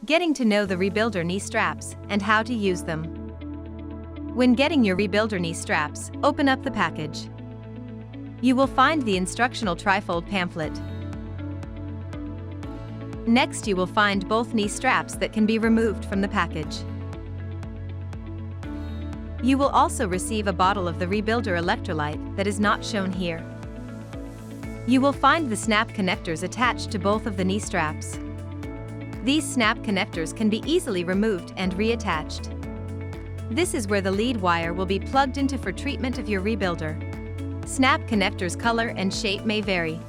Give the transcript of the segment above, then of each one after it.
Getting to know the ReBuilder knee straps and how to use them. When getting your ReBuilder knee straps, open up the package. You will find the instructional trifold pamphlet. Next, you will find both knee straps that can be removed from the package. You will also receive a bottle of the ReBuilder electrolyte that is not shown here. You will find the snap connectors attached to both of the knee straps. These snap connectors can be easily removed and reattached. This is where the lead wire will be plugged into for treatment of your ReBuilder. Snap connectors' color and shape may vary.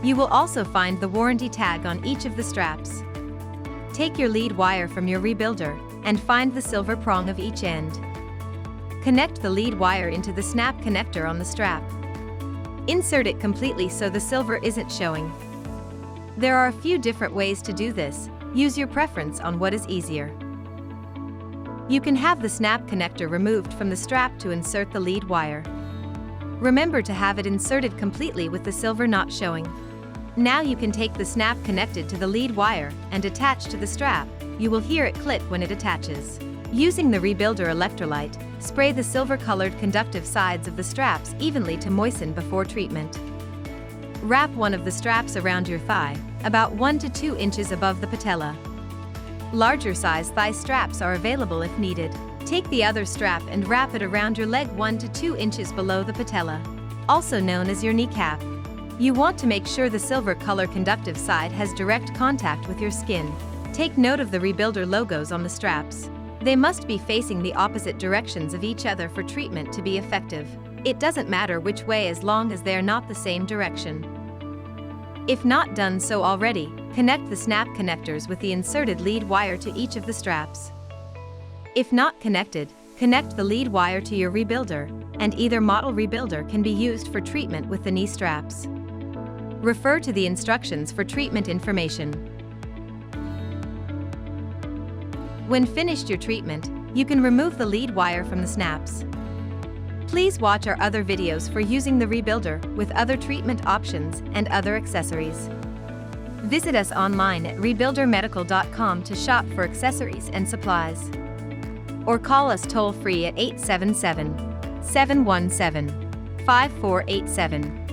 You will also find the warranty tag on each of the straps. Take your lead wire from your ReBuilder and find the silver prong of each end. Connect the lead wire into the snap connector on the strap. Insert it completely so the silver isn't showing. There are a few different ways to do this. Use your preference on what is easier. You can have the snap connector removed from the strap to insert the lead wire. Remember to have it inserted completely with the silver not showing. Now you can take the snap connected to the lead wire and attach to the strap. You will hear it click when it attaches. Using the ReBuilder electrolyte, spray the silver-colored conductive sides of the straps evenly to moisten before treatment. Wrap one of the straps around your thigh, about 1 to 2 inches above the patella. Larger size thigh straps are available if needed. Take the other strap and wrap it around your leg 1 to 2 inches below the patella, also known as your kneecap. You want to make sure the silver color conductive side has direct contact with your skin. Take note of the ReBuilder logos on the straps. They must be facing the opposite directions of each other for treatment to be effective. It doesn't matter which way as long as they are not the same direction. If not done so already, connect the snap connectors with the inserted lead wire to each of the straps. If not connected, connect the lead wire to your ReBuilder, and either model ReBuilder can be used for treatment with the knee straps. Refer to the instructions for treatment information. When finished your treatment, you can remove the lead wire from the snaps. Please watch our other videos for using the ReBuilder with other treatment options and other accessories. Visit us online at rebuildermedical.com to shop for accessories and supplies. Or call us toll-free at 877-717-5487.